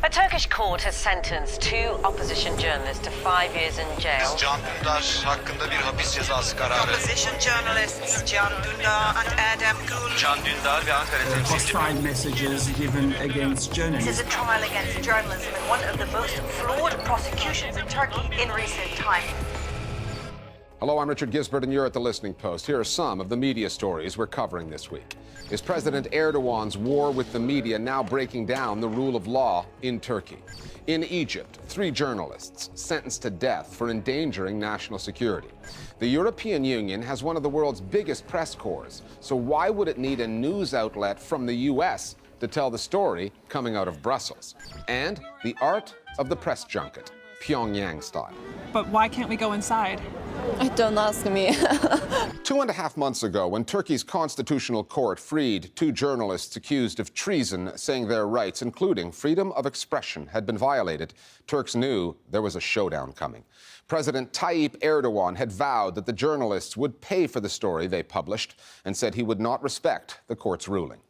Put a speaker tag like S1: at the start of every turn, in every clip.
S1: A Turkish court has sentenced two opposition journalists to 5 years in jail.
S2: Can Dündar hakkında bir hapis cezası kararı.
S3: Opposition journalists Can Dündar and Erdem Gül.
S2: Can Dündar ve Ankara temsilci.
S4: Hostile messages given against
S3: This
S4: journalists.
S3: is a trial against journalism in one of the most flawed prosecutions in Turkey in recent times.
S5: Hello, I'm Richard Gisbert, and you're at The Listening Post. Here are some of the media stories we're covering this week. Is President Erdogan's war with the media now breaking down the rule of law in Turkey? In Egypt, 3 journalists sentenced to death for endangering national security. The European Union has one of the world's biggest press corps, so why would it need a news outlet from the U.S. to tell the story coming out of Brussels? And the art of the press junket, Pyongyang style.
S6: But why can't we go inside?
S7: Don't ask me.
S5: 2.5 months ago, when Turkey's constitutional court freed 2 journalists accused of treason, saying their rights, including freedom of expression, had been violated, Turks knew there was a showdown coming. President Tayyip Erdogan had vowed that the journalists would pay for the story they published and said he would not respect the court's ruling.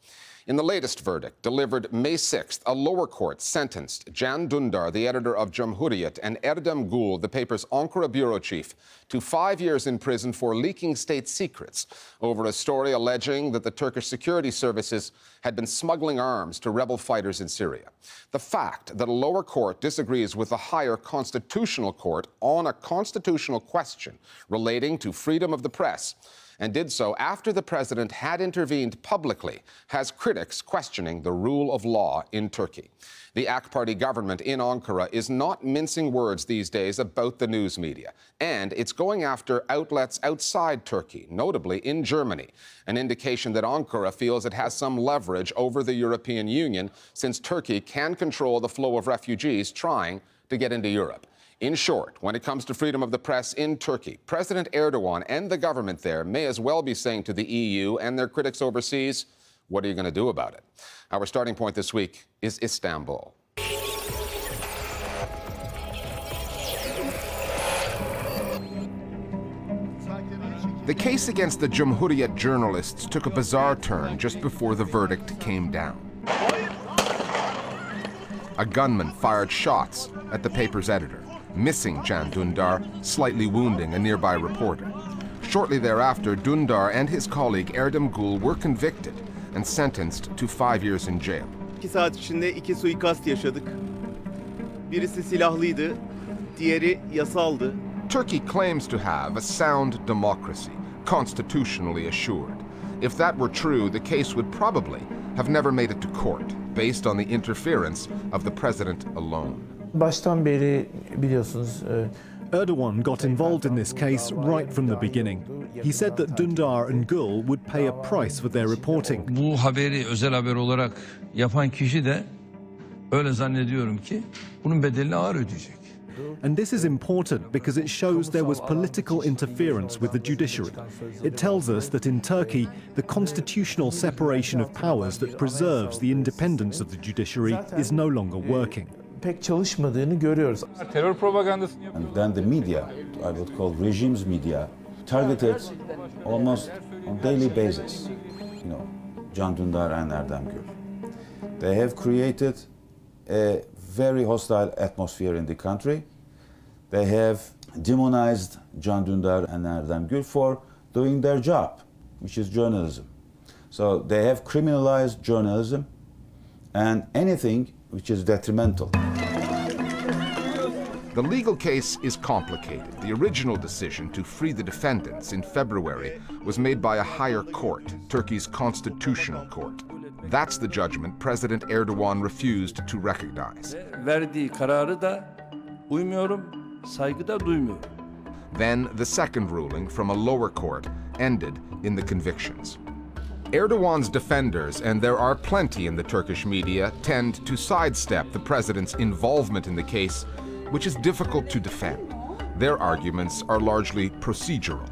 S5: In the latest verdict, delivered May 6th, a lower court sentenced Can Dündar, the editor of Cumhuriyet, and Erdem Gül, the paper's Ankara bureau chief, to 5 years in prison for leaking state secrets over a story alleging that the Turkish security services had been smuggling arms to rebel fighters in Syria. The fact that a lower court disagrees with a higher constitutional court on a constitutional question relating to freedom of the press, and did so after the president had intervened publicly, has critics questioning the rule of law in Turkey. The AK Party government in Ankara is not mincing words these days about the news media, and it's going after outlets outside Turkey, notably in Germany, an indication that Ankara feels it has some leverage over the European Union since Turkey can control the flow of refugees trying to get into Europe. In short, when it comes to freedom of the press in Turkey, President Erdogan and the government there may as well be saying to the EU and their critics overseas, what are you going to do about it? Our starting point this week is Istanbul. The case against the Cumhuriyet journalists took a bizarre turn just before the verdict came down. A gunman fired shots at the paper's editor, missing Can Dündar, slightly wounding a nearby reporter. Shortly thereafter, Dündar and his colleague Erdem Gül were convicted and sentenced to 5 years in jail.
S8: 2 saat içinde 2 suikast yaşadık. Birisi silahlıydı, diğeri yasaldı.
S5: Turkey claims to have a sound democracy, constitutionally assured. If that were true, the case would probably have never made it to court, based on the interference of the president alone.
S9: Baştan beri biliyorsunuz
S10: Erdogan got involved in this case right from the beginning. He said that Dündar and Gül would pay a price for their reporting.
S11: Bu haberi özel haber olarak yapan kişi de öyle zannediyorum ki bunun bedelini ağır ödeyecek.
S10: And this is important because it shows there was political interference with the judiciary. It tells us that in Turkey, the constitutional separation of powers that preserves the independence of the judiciary is no longer working.
S9: pek çalışmadığını görüyoruz.
S12: Terör propagandası.
S13: And then the media, I would call regime's media, targeted almost on daily basis, Can Dündar and Erdem Gül. They have created a very hostile atmosphere in the country. They have demonized Can Dündar and Erdem Gül for doing their job, which is journalism. So they have criminalized journalism and anything which is detrimental.
S5: The legal case is complicated. The original decision to free the defendants in February was made by a higher court, Turkey's constitutional court. That's the judgment President Erdogan refused to recognize.
S11: Verdiği kararı da uymuyorum, saygı da duymuyorum.
S5: Then the second ruling from a lower court ended in the convictions. Erdogan's defenders, and there are plenty in the Turkish media, tend to sidestep the president's involvement in the case, which is difficult to defend. Their arguments are largely procedural.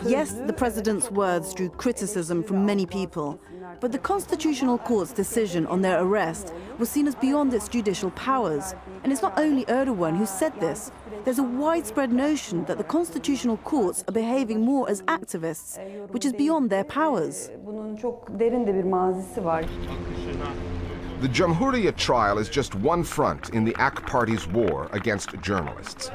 S14: Yes, the president's words drew criticism from many people, but the Constitutional Court's decision on their arrest was seen as beyond its judicial powers. And it's not only Erdogan who said this. There's a widespread notion that the Constitutional Courts are behaving more as activists, which is beyond their powers.
S5: The Cumhuriyet trial is just one front in the AK Party's war against journalists.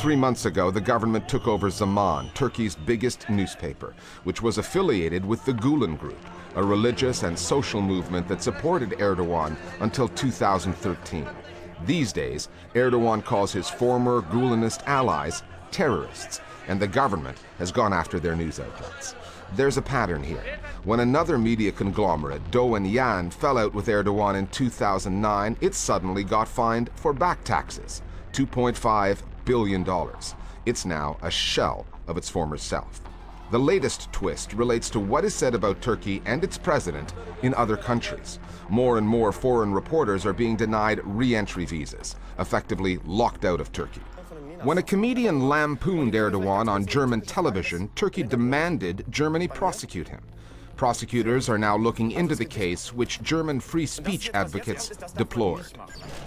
S5: 3 months ago, the government took over Zaman, Turkey's biggest newspaper, which was affiliated with the Gulen Group, a religious and social movement that supported Erdogan until 2013. These days, Erdogan calls his former Gulenist allies terrorists, and the government has gone after their news outlets. There's a pattern here. When another media conglomerate, Doğan Yan, fell out with Erdogan in 2009, it suddenly got fined for back taxes, $2.5 billion. It's now a shell of its former self. The latest twist relates to what is said about Turkey and its president in other countries. More and more foreign reporters are being denied re-entry visas, effectively locked out of Turkey. When a comedian lampooned Erdogan on German television, Turkey demanded Germany prosecute him. Prosecutors are now looking into the case, which German free speech advocates deplored.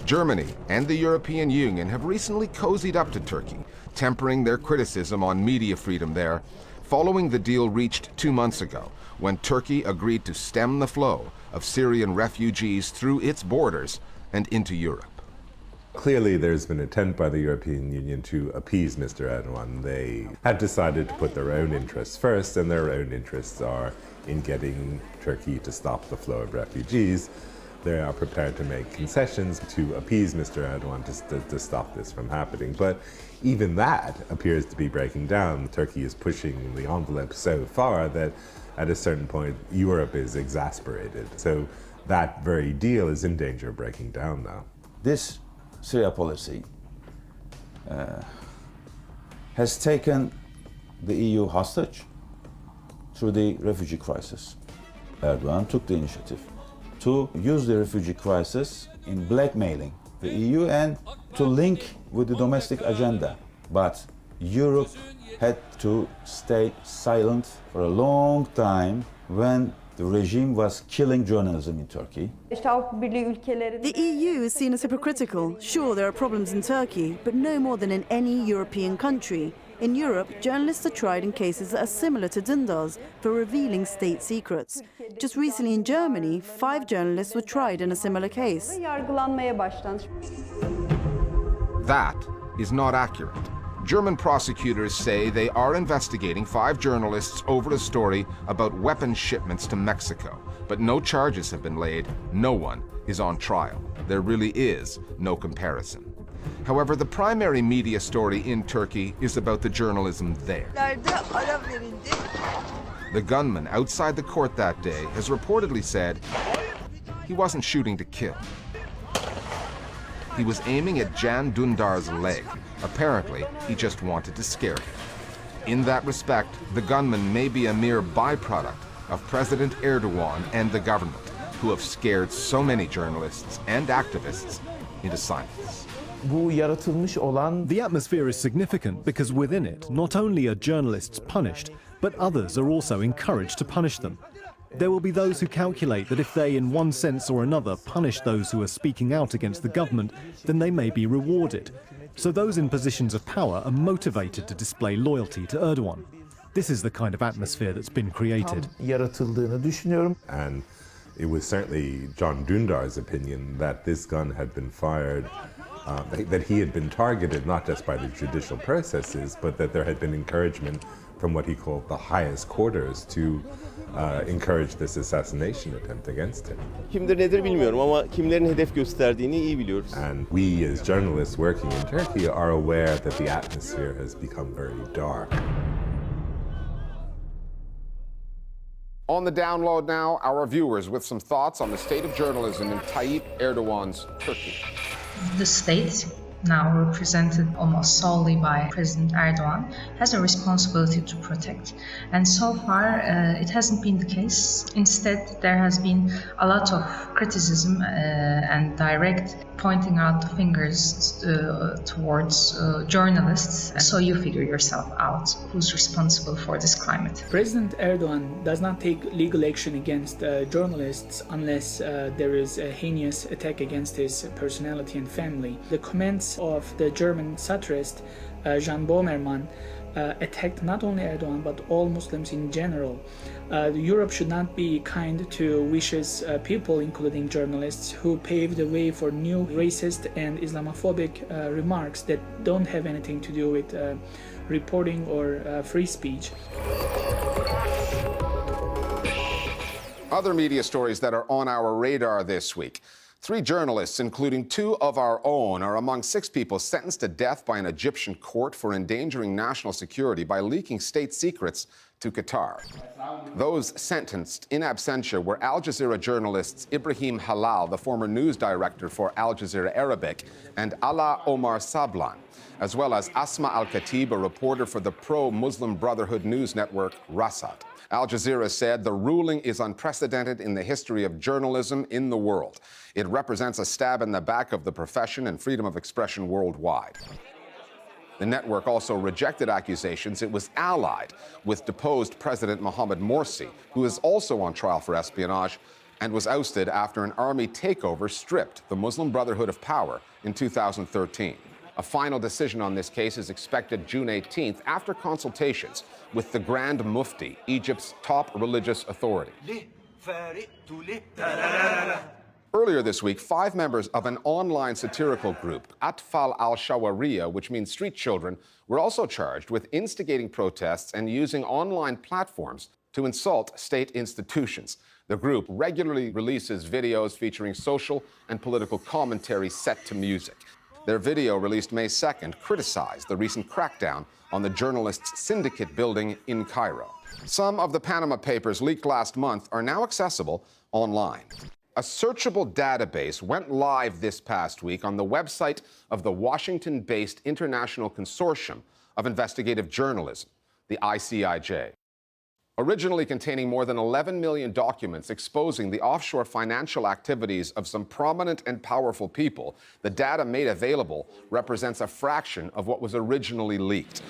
S5: Germany and the European Union have recently cozied up to Turkey, tempering their criticism on media freedom there, following the deal reached 2 months ago, when Turkey agreed to stem the flow of Syrian refugees through its borders and into Europe.
S12: Clearly, there's been an attempt by the European Union to appease Mr. Erdogan. They have decided to put their own interests first, and their own interests are in getting Turkey to stop the flow of refugees. They are prepared to make concessions to appease Mr. Erdogan to stop this from happening. But even that appears to be breaking down. Turkey is pushing the envelope so far that at a certain point, Europe is exasperated. So that very deal is in danger of breaking down now.
S13: This Syria policy has taken the EU hostage through the refugee crisis. Erdogan took the initiative to use the refugee crisis in blackmailing the EU and to link with the domestic agenda. But Europe had to stay silent for a long time when the regime was killing journalism in Turkey.
S14: The EU is seen as hypocritical. Sure, there are problems in Turkey, but no more than in any European country. In Europe, journalists are tried in cases that are similar to Dündar's for revealing state secrets. Just recently in Germany, 5 journalists were tried in a similar case.
S5: That is not accurate. German prosecutors say they are investigating 5 journalists over a story about weapons shipments to Mexico. But no charges have been laid. No one is on trial. There really is no comparison. However, the primary media story in Turkey is about the journalism there. The gunman outside the court that day has reportedly said he wasn't shooting to kill. He was aiming at Can Dündar's leg. Apparently, he just wanted to scare him. In that respect, the gunman may be a mere byproduct of President Erdogan and the government, who have scared so many journalists and activists into silence.
S10: The atmosphere is significant because within it, not only are journalists punished, but others are also encouraged to punish them. There will be those who calculate that if they, in one sense or another, punish those who are speaking out against the government, then they may be rewarded. So those in positions of power are motivated to display loyalty to Erdogan. This is the kind of atmosphere that's been created.
S12: And it was certainly Can Dündar's opinion that this gun had been fired, that he had been targeted not just by the judicial processes, but that there had been encouragement from what he called the highest quarters to encourage this assassination attempt against him.
S8: Kimdir nedir bilmiyorum ama kimlerin hedef gösterdiğini iyi biliyoruz.
S12: And we as journalists working in Turkey are aware that the atmosphere has become very dark.
S5: On the download now, our viewers with some thoughts on the state of journalism in Tayyip Erdogan's Turkey.
S15: The state, now represented almost solely by President Erdogan, has a responsibility to protect. And so far, it hasn't been the case. Instead, there has been a lot of criticism and direct pointing out the fingers towards journalists. So you figure yourself out who's responsible for this climate.
S4: President Erdogan does not take legal action against journalists unless there is a heinous attack against his personality and family. The comments of the German satirist Jan Böhmermann attacked not only Erdogan but all Muslims in general. Europe should not be kind to vicious people, including journalists, who paved the way for new racist and Islamophobic remarks that don't have anything to do with reporting or free speech.
S5: Other media stories that are on our radar this week. 3 journalists, including 2 of our own, are among 6 people sentenced to death by an Egyptian court for endangering national security by leaking state secrets to Qatar. Those sentenced in absentia were Al Jazeera journalists Ibrahim Halal, the former news director for Al Jazeera Arabic, and Ala Omar Sablan, as well as Asma Al-Khatib, a reporter for the pro-Muslim Brotherhood news network Rasat. Al Jazeera said the ruling is unprecedented in the history of journalism in the world. It represents a stab in the back of the profession and freedom of expression worldwide. The network also rejected accusations it was allied with deposed President Mohamed Morsi, who is also on trial for espionage and was ousted after an army takeover stripped the Muslim Brotherhood of power in 2013. A final decision on this case is expected June 18th after consultations with the Grand Mufti, Egypt's top religious authority. Earlier this week, 5 members of an online satirical group, Atfal al-Shawariya, which means street children, were also charged with instigating protests and using online platforms to insult state institutions. The group regularly releases videos featuring social and political commentary set to music. Their video, released May 2nd, criticized the recent crackdown on the journalists' syndicate building in Cairo. Some of the Panama Papers leaked last month are now accessible online. A searchable database went live this past week on the website of the Washington-based International Consortium of Investigative Journalism, the ICIJ. Originally containing more than 11 million documents exposing the offshore financial activities of some prominent and powerful people, the data made available represents a fraction of what was originally leaked.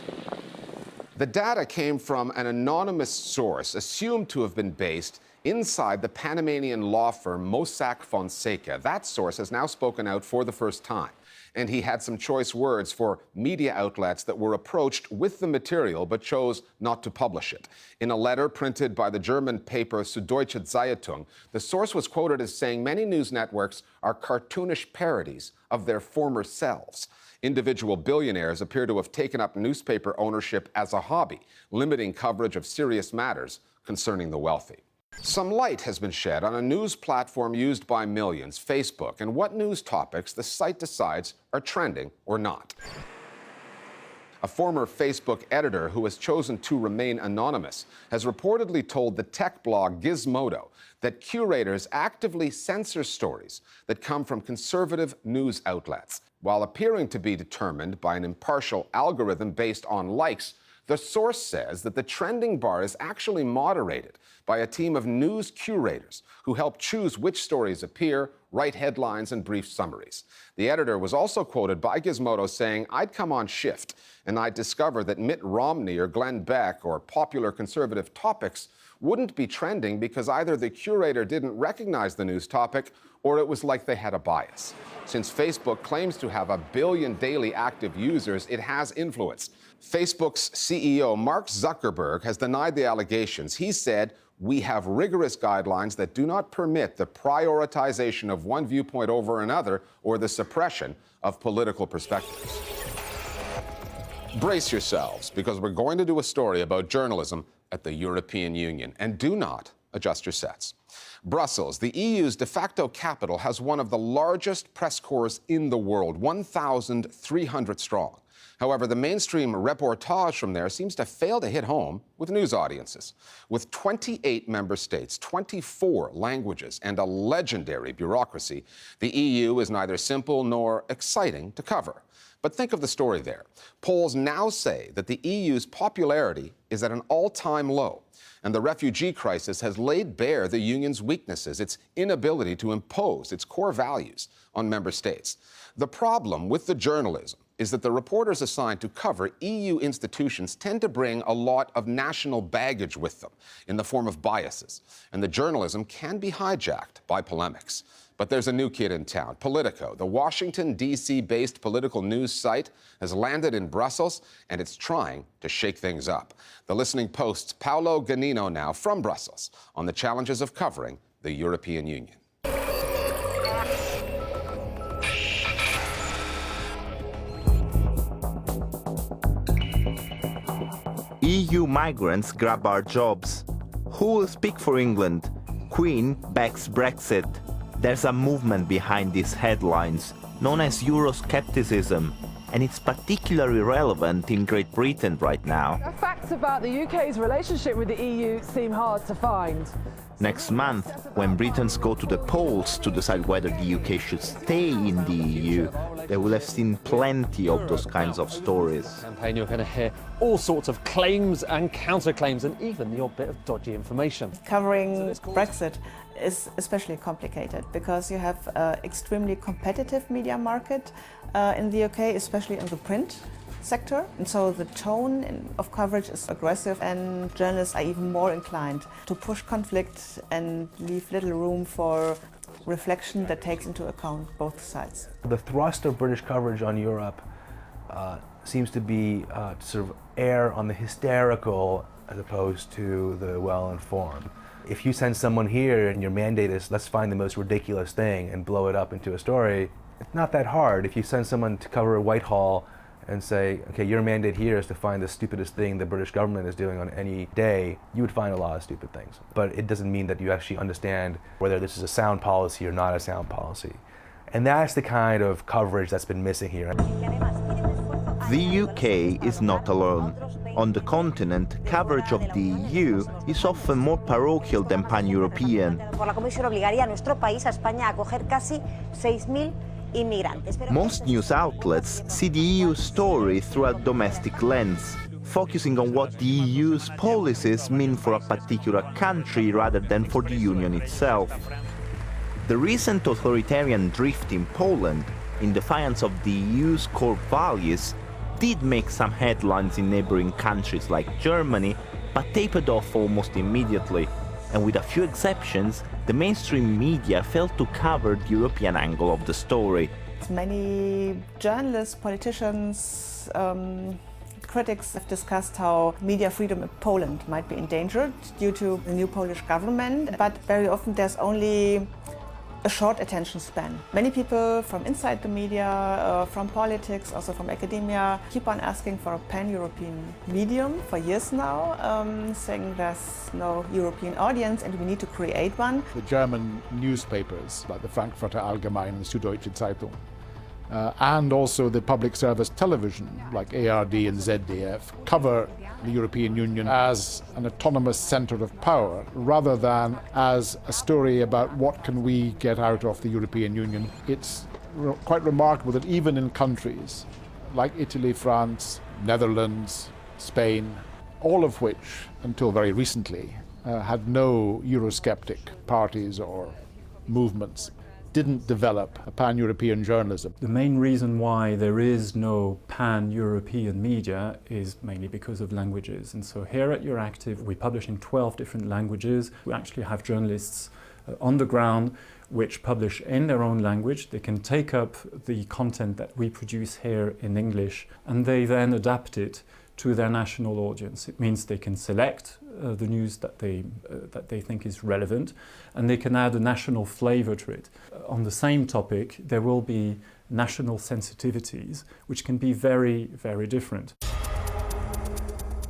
S5: The data came from an anonymous source assumed to have been based inside the Panamanian law firm Mossack Fonseca. That source has now spoken out for the first time, and he had some choice words for media outlets that were approached with the material but chose not to publish it. In a letter printed by the German paper Süddeutsche Zeitung, the source was quoted as saying many news networks are cartoonish parodies of their former selves. Individual billionaires appear to have taken up newspaper ownership as a hobby, limiting coverage of serious matters concerning the wealthy. Some light has been shed on a news platform used by millions, Facebook, and what news topics the site decides are trending or not. A former Facebook editor who has chosen to remain anonymous has reportedly told the tech blog Gizmodo that curators actively censor stories that come from conservative news outlets. While appearing to be determined by an impartial algorithm based on likes, the source says that the trending bar is actually moderated by a team of news curators who help choose which stories appear, write headlines, and brief summaries. The editor was also quoted by Gizmodo saying, "I'd come on shift and I'd discover that Mitt Romney or Glenn Beck or popular conservative topics wouldn't be trending because either the curator didn't recognize the news topic or it was like they had a bias." Since Facebook claims to have 1 billion daily active users, it has influence. Facebook's CEO, Mark Zuckerberg, has denied the allegations. He said, "We have rigorous guidelines that do not permit the prioritization of one viewpoint over another or the suppression of political perspectives." Brace yourselves, because we're going to do a story about journalism at the European Union. And do not adjust your sets. Brussels, the EU's de facto capital, has one of the largest press corps in the world, 1,300 strong. However, the mainstream reportage from there seems to fail to hit home with news audiences. With 28 member states, 24 languages, and a legendary bureaucracy, the EU is neither simple nor exciting to cover. But think of the story there. Polls now say that the EU's popularity is at an all-time low, and the refugee crisis has laid bare the union's weaknesses, its inability to impose its core values on member states. The problem with the journalism is that the reporters assigned to cover EU institutions tend to bring a lot of national baggage with them in the form of biases, and the journalism can be hijacked by polemics. But there's a new kid in town. Politico, the Washington, D.C.-based political news site, has landed in Brussels, and it's trying to shake things up. The Listening Post's Paolo Ganino now from Brussels on the challenges of covering the European Union.
S16: EU migrants grab our jobs. Who will speak for England? Queen backs Brexit. There's a movement behind these headlines, known as Euroscepticism, and it's particularly relevant in Great Britain right now.
S17: Facts about the UK's relationship with the EU seem hard to find.
S16: Next month, when Britons go to the polls to decide whether the UK should stay in the EU, they will have seen plenty of those kinds of stories.
S18: Campaign, you're going to hear all sorts of claims and counterclaims and even the odd bit of dodgy information.
S19: Covering Brexit is especially complicated because you have an extremely competitive media market in the UK, especially in the print sector, and so the tone of coverage is aggressive, and journalists are even more inclined to push conflict and leave little room for reflection that takes into account both sides.
S9: The thrust of British coverage on Europe seems to be to sort of err on the hysterical as opposed to the well-informed. If you send someone here and your mandate is let's find the most ridiculous thing and blow it up into a story, it's not that hard. If you send someone to cover Whitehall and say, okay, your mandate here is to find the stupidest thing the British government is doing on any day, you would find a lot of stupid things. But it doesn't mean that you actually understand whether this is a sound policy or not a sound policy. And that's the kind of coverage that's been missing here.
S16: The UK is not alone. On the continent, coverage of the EU is often more parochial than pan-European. Most news outlets see the EU story through a domestic lens, focusing on what the EU's policies mean for a particular country rather than for the Union itself. The recent authoritarian drift in Poland, in defiance of the EU's core values, did make some headlines in neighboring countries like Germany, but tapered off almost immediately. And with a few exceptions, the mainstream media failed to cover the European angle of the story.
S19: Many journalists, politicians, critics have discussed how media freedom in Poland might be endangered due to the new Polish government, but very often there's only a short attention span. Many people from inside the media, from politics, also from academia, keep on asking for a pan-European medium for years now, saying there's no European audience and we need to create one.
S20: The German newspapers, like the Frankfurter Allgemeine and Süddeutsche Zeitung, and also the public service television, like ARD and ZDF, cover the European Union as an autonomous center of power, rather than as a story about what can we get out of the European Union. It's quite remarkable that even in countries like Italy, France, Netherlands, Spain, all of which, until very recently, had no Eurosceptic parties or movements, didn't develop a pan-European journalism.
S21: The main reason why there is no pan-European media is mainly because of languages. And so here at Euractiv, we publish in 12 different languages. We actually have journalists on the ground which publish in their own language. They can take up the content that we produce here in English, and they then adapt it to their national audience. It means they can select the news that they think is relevant, and they can add a national flavor to it. On the same topic, there will be national sensitivities, which can be very, very different.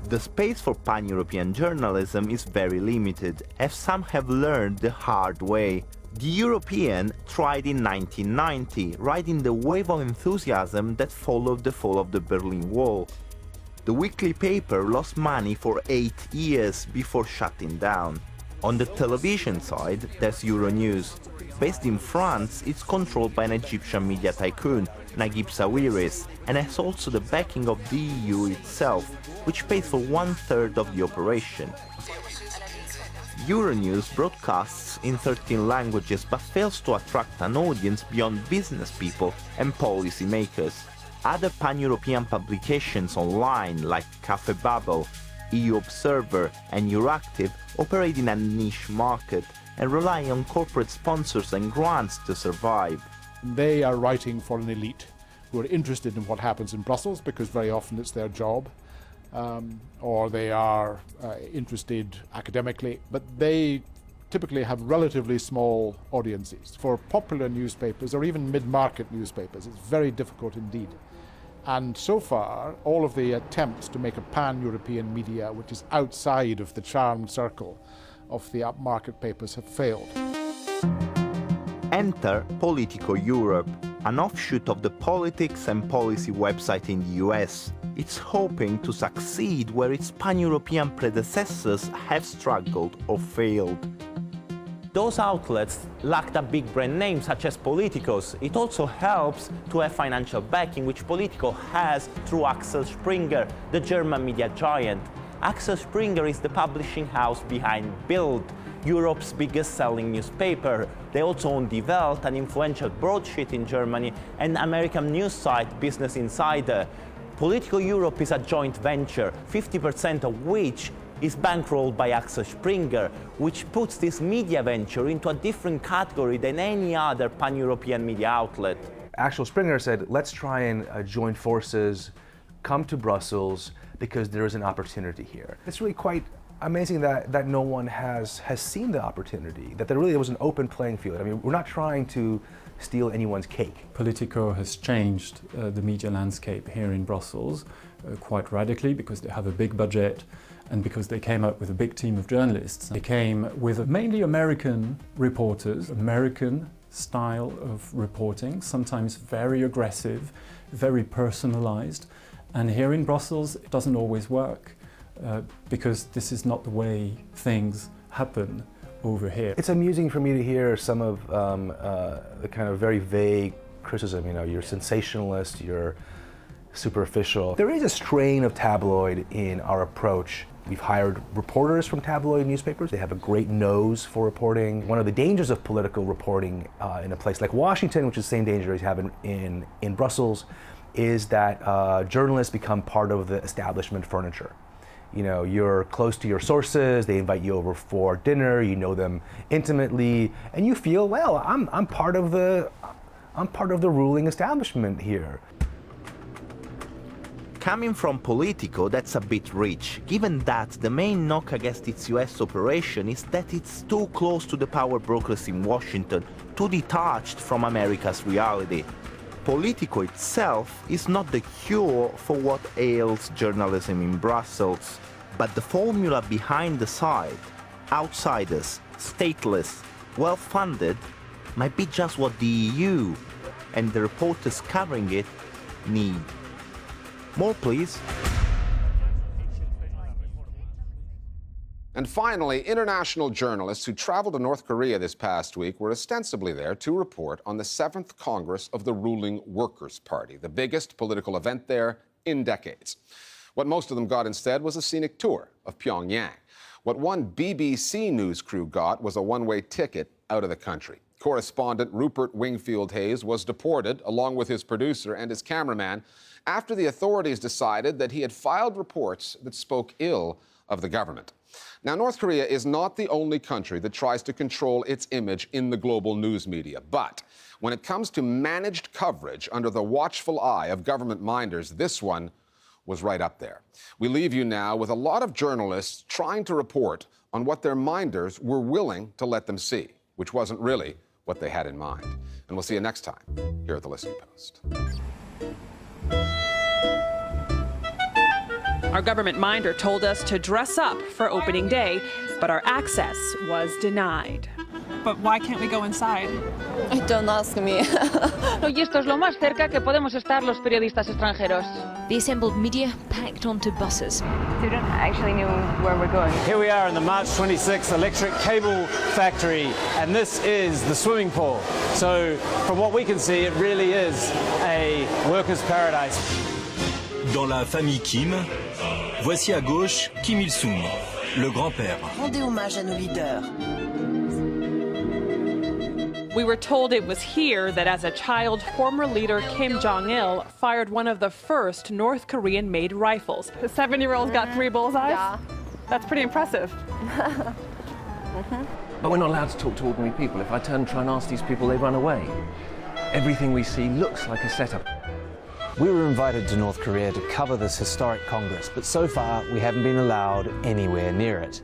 S16: The space for pan-European journalism is very limited, as some have learned the hard way. The European tried in 1990, riding the wave of enthusiasm that followed the fall of the Berlin Wall. The weekly paper lost money for 8 years before shutting down. On the television side, there's Euronews. Based in France, it's controlled by an Egyptian media tycoon, Naguib Sawiris, and has also the backing of the EU itself, which pays for 1/3 of the operation. Euronews broadcasts in 13 languages but fails to attract an audience beyond business people and policy makers. Other pan-European publications online like Cafe Bubble, EU Observer and Euractiv operate in a niche market and rely on corporate sponsors and grants to survive.
S20: They are writing for an elite who are interested in what happens in Brussels because very often it's their job, or they are interested academically, but they typically have relatively small audiences. For popular newspapers or even mid-market newspapers, it's very difficult indeed. And so far, all of the attempts to make a pan-European media which is outside of the charmed circle of the upmarket papers have failed.
S16: Enter Politico Europe, an offshoot of the politics and policy website in the US. It's hoping to succeed where its pan-European predecessors have struggled or failed. Those outlets lacked a big brand name such as Politico's. It also helps to have financial backing, which Politico has through Axel Springer, the German media giant. Axel Springer is the publishing house behind Bild, Europe's biggest selling newspaper. They also own Die Welt, an influential broadsheet in Germany, and American news site Business Insider. Politico Europe is a joint venture, 50% of which is bankrolled by Axel Springer, which puts this media venture into a different category than any other pan-European media outlet.
S9: Axel Springer said, let's try and join forces, come to Brussels, because there is an opportunity here. It's really quite amazing that no one has seen the opportunity, that there really was an open playing field. I mean, we're not trying to steal anyone's cake.
S21: Politico has changed the media landscape here in Brussels quite radically because they have a big budget and because they came up with a big team of journalists. They came with mainly American reporters, American style of reporting, sometimes very aggressive, very personalized. And here in Brussels, it doesn't always work because this is not the way things happen over here.
S9: It's amusing for me to hear some of the kind of very vague criticism, you know, you're sensationalist, you're superficial. There is a strain of tabloid in our approach. We've hired reporters from tabloid newspapers. They have a great nose for reporting. One of the dangers of political reporting in a place like Washington, which is the same danger as you have in Brussels, is that journalists become part of the establishment furniture. You know, you're close to your sources, they invite you over for dinner, you know them intimately, and you feel, well, I'm part of the ruling establishment here.
S16: Coming from Politico, that's a bit rich, given that the main knock against its US operation is that it's too close to the power brokers in Washington, too detached from America's reality. Politico itself is not the cure for what ails journalism in Brussels, but the formula behind the site, outsiders, stateless, well-funded, might be just what the EU and the reporters covering it need. More, please.
S5: And finally, international journalists who traveled to North Korea this past week were ostensibly there to report on the 7th Congress of the ruling Workers' Party, the biggest political event there in decades. What most of them got instead was a scenic tour of Pyongyang. What one BBC news crew got was a one-way ticket out of the country. Correspondent Rupert Wingfield Hayes was deported, along with his producer and his cameraman, after the authorities decided that he had filed reports that spoke ill of the government. Now, North Korea is not the only country that tries to control its image in the global news media. But when it comes to managed coverage under the watchful eye of government minders, this one was right up there. We leave you now with a lot of journalists trying to report on what their minders were willing to let them see, which wasn't really what they had in mind. And we'll see you next time here at The Listening Post.
S6: Our government minder told us to dress up for opening day, but our access was denied. But why can't we go inside?
S7: Don't ask me.
S1: Y esto es lo más cerca que podemos estar los periodistas extranjeros.
S22: The assembled media packed onto buses.
S1: We don't actually know where we're going.
S18: Here we are in the March 26 electric cable factory, and this is the swimming pool. So from what we can see, it really is a workers' paradise.
S23: Dans la famille Kim, voici à gauche Kim Il-sung, le grand-père.
S24: Rendez hommage à nos leaders.
S6: We were told it was here that as a child, former leader Kim Jong-il fired one of the first North Korean-made rifles.
S17: The 7-year-old's got 3 bullseyes?
S7: Yeah.
S17: That's pretty impressive.
S2: But we're not allowed to talk to ordinary people. If I turn and try and ask these people, they run away. Everything we see looks like a setup.
S3: We were invited to North Korea to cover this historic Congress, but so far we haven't been allowed anywhere near it.